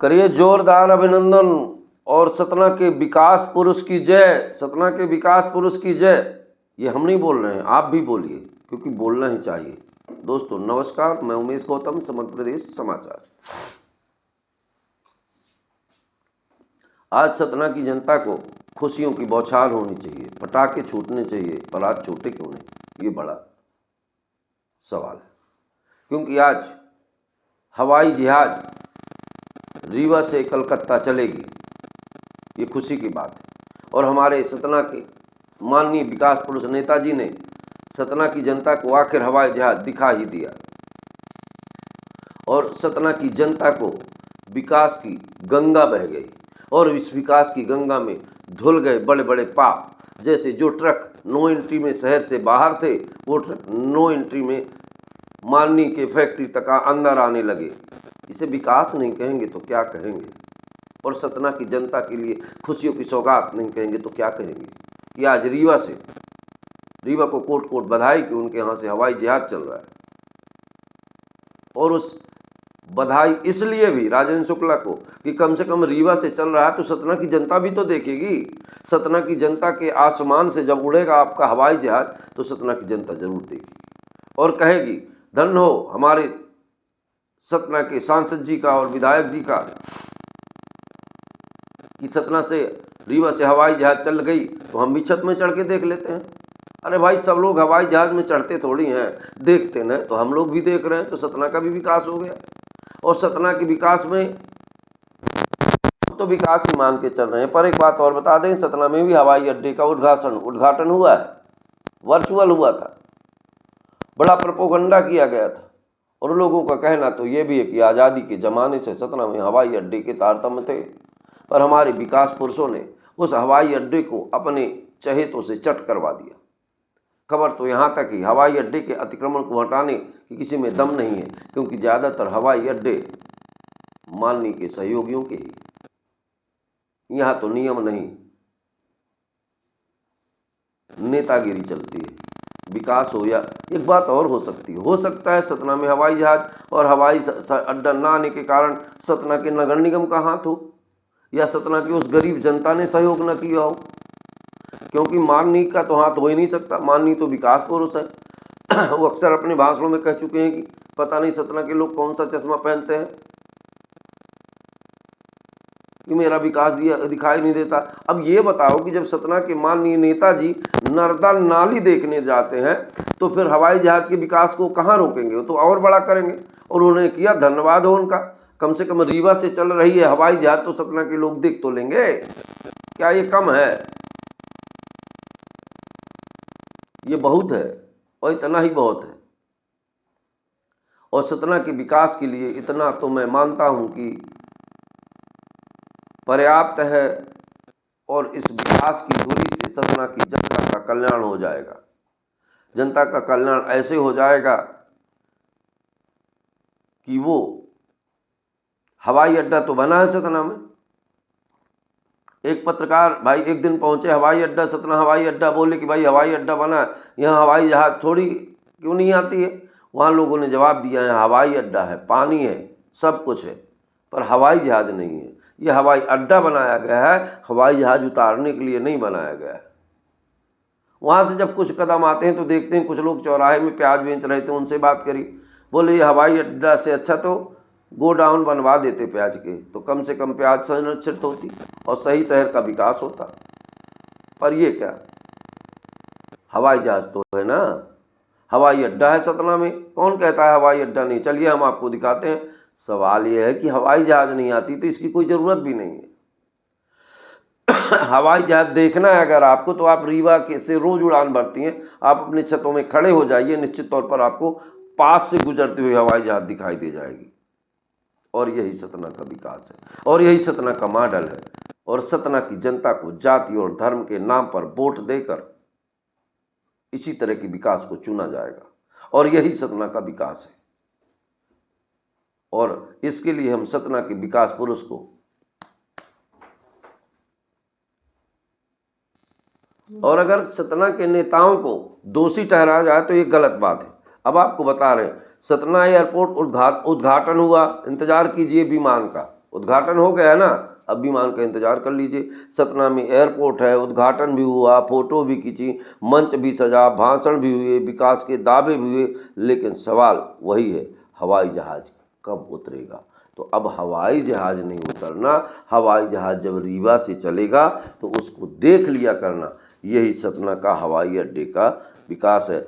करिए जोरदार अभिनंदन और सतना के विकास पुरुष की जय। सतना के विकास पुरुष की जय। ये हम नहीं बोल रहे हैं, आप भी बोलिए, क्योंकि बोलना ही चाहिए। दोस्तों नमस्कार, मैं उमेश गौतम, मध्य प्रदेश समाचार। आज सतना की जनता को खुशियों की बौछार होनी चाहिए, पटाखे छूटने चाहिए, पर आज छोटे क्यों नहीं, ये बड़ा सवाल है। क्योंकि आज हवाई जहाज रीवा से कलकत्ता चलेगी, ये खुशी की बात है। और हमारे सतना के माननीय विकास पुरुष नेताजी ने सतना की जनता को आखिर हवाई जहाज दिखा ही दिया और सतना की जनता को विकास की गंगा बह गई। और इस विकास की गंगा में धुल गए बड़े बड़े पाप। जैसे जो ट्रक नो एंट्री में शहर से बाहर थे, वो ट्रक नो एंट्री में माननीय के फैक्ट्री तक अंदर आने लगे। इसे विकास नहीं कहेंगे तो क्या कहेंगे? और सतना की जनता के लिए खुशियों की सौगात नहीं कहेंगे तो क्या कहेंगे? कि आज रीवा को कोट कोट बधाई कि उनके यहाँ से हवाई जहाज चल रहा है। और उस बधाई इसलिए भी राजेंद्र शुक्ला को कि कम से कम रीवा से चल रहा है तो सतना की जनता भी तो देखेगी। सतना की जनता के आसमान से जब उड़ेगा आपका हवाई जहाज तो सतना की जनता जरूर देखेगी और कहेगी धन्य हो हमारे सतना के सांसद जी का और विधायक जी का कि सतना से रीवा से हवाई जहाज चल गई तो हम भी छत में चढ़ के देख लेते हैं। अरे भाई, सब लोग हवाई जहाज में चढ़ते थोड़ी हैं, देखते न, तो हम लोग भी देख रहे हैं, तो सतना का भी विकास हो गया। और सतना के विकास में तो विकास ही मान के चल रहे हैं। पर एक बात और बता दें, सतना में भी हवाई अड्डे का उद्घाटन हुआ है, वर्चुअल हुआ था, बड़ा प्रोपेगेंडा किया गया था। और लोगों का कहना तो ये भी है कि आज़ादी के ज़माने से सतना में हवाई अड्डे के तारतम्य थे, पर हमारे विकास पुरुषों ने उस हवाई अड्डे को अपने चहेतों से चट करवा दिया। खबर तो यहाँ तक ही हवाई अड्डे के अतिक्रमण को हटाने की किसी में दम नहीं है, क्योंकि ज़्यादातर हवाई अड्डे माननीय के सहयोगियों के ही। यहाँ तो नियम नहीं, नेतागिरी चलती है। विकास हो या एक बात और हो सकती है, हो सकता है सतना में हवाई जहाज और हवाई अड्डा ना आने के कारण सतना के नगर निगम का हाथ हो, या सतना की उस गरीब जनता ने सहयोग न किया हो, क्योंकि माननीय का तो हाथ हो ही नहीं सकता। माननीय तो विकास पुरुष है। वो अक्सर अपने भाषणों में कह चुके हैं कि पता नहीं सतना के लोग कौन सा चश्मा पहनते हैं कि मेरा विकास दिखाई नहीं देता। अब ये बताओ कि जब सतना के माननीय नेताजी नर्मदा नाली देखने जाते हैं तो फिर हवाई जहाज के विकास को कहाँ रोकेंगे? वो तो और बड़ा करेंगे। और उन्होंने किया, धन्यवाद हो उनका। कम से कम रीवा से चल रही है हवाई जहाज तो सतना के लोग देख तो लेंगे। क्या ये कम है? ये बहुत है, और इतना ही बहुत है। और सतना के विकास के लिए इतना तो मैं मानता हूं कि पर्याप्त है। और इस विकास की धुरी से सतना की जनता का कल्याण हो जाएगा। जनता का कल्याण ऐसे हो जाएगा कि वो हवाई अड्डा तो बना है सतना में। एक पत्रकार भाई एक दिन पहुंचे हवाई अड्डा, सतना हवाई अड्डा, बोले कि भाई हवाई अड्डा बना है, यहाँ हवाई जहाज थोड़ी क्यों नहीं आती है? वहाँ लोगों ने जवाब दिया है हवाई अड्डा है, पानी है, सब कुछ है, पर हवाई जहाज नहीं है। यह हवाई अड्डा बनाया गया है, हवाई जहाज उतारने के लिए नहीं बनाया गया है। वहाँ से जब कुछ कदम आते हैं तो देखते हैं कुछ लोग चौराहे में प्याज बेच रहे थे, उनसे बात करी, बोले ये हवाई अड्डा से अच्छा तो गोडाउन बनवा देते प्याज के, तो कम से कम प्याज संरक्षित होती और सही शहर का विकास होता। पर ये क्या, हवाई जहाज तो है ना, हवाई अड्डा है सतना में। कौन कहता है हवाई अड्डा नहीं? चलिए हम आपको दिखाते हैं। सवाल ये है कि हवाई जहाज नहीं आती तो इसकी कोई ज़रूरत भी नहीं है। हवाई जहाज देखना है अगर आपको तो आप रीवा के से रोज उड़ान भरती हैं, आप अपने छतों में खड़े हो जाइए, निश्चित तौर पर आपको पास से गुजरती हुई हवाई जहाज दिखाई दे जाएगी। और यही सतना का विकास है और यही सतना का मॉडल है। और सतना की जनता को जाति और धर्म के नाम पर वोट देकर इसी तरह के विकास को चुना जाएगा और यही सतना का विकास है। और इसके लिए हम सतना के विकास पुरुष को और अगर सतना के नेताओं को दोषी ठहराया जाए तो ये गलत बात है। अब आपको बता रहे हैं, सतना एयरपोर्ट उद्घाटन हुआ, इंतजार कीजिए विमान का, उद्घाटन हो गया है ना, अब विमान का इंतजार कर लीजिए। सतना में एयरपोर्ट है, उद्घाटन भी हुआ, फोटो भी खींची, मंच भी सजा, भाषण भी हुए, विकास के दावे भी हुए, लेकिन सवाल वही है, हवाई जहाज कब उतरेगा। तो अब हवाई जहाज नहीं उतरना, हवाई जहाज जब रीवा से चलेगा तो उसको देख लिया करना। यही सतना का हवाई अड्डे का विकास है।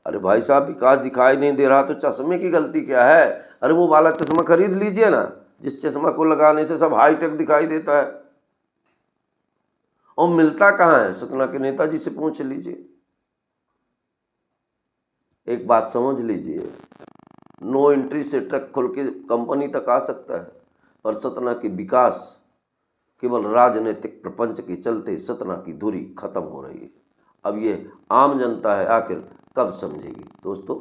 अरे भाई साहब, विकास दिखाई नहीं दे रहा तो चश्मे की गलती क्या है? अरे वो वाला चश्मा खरीद लीजिए ना, जिस चश्मा को लगाने से सब हाईटेक दिखाई देता है। और मिलता कहाँ है? सतना के नेताजी से पूछ लीजिए। एक बात समझ लीजिए, नो एंट्री से ट्रक खोल के कंपनी तक आ सकता है, और सतना की विकास केवल राजनीतिक प्रपंच के चलते सतना की धुरी खत्म हो रही है। अब ये आम जनता है, आखिर कब समझेगी दोस्तों?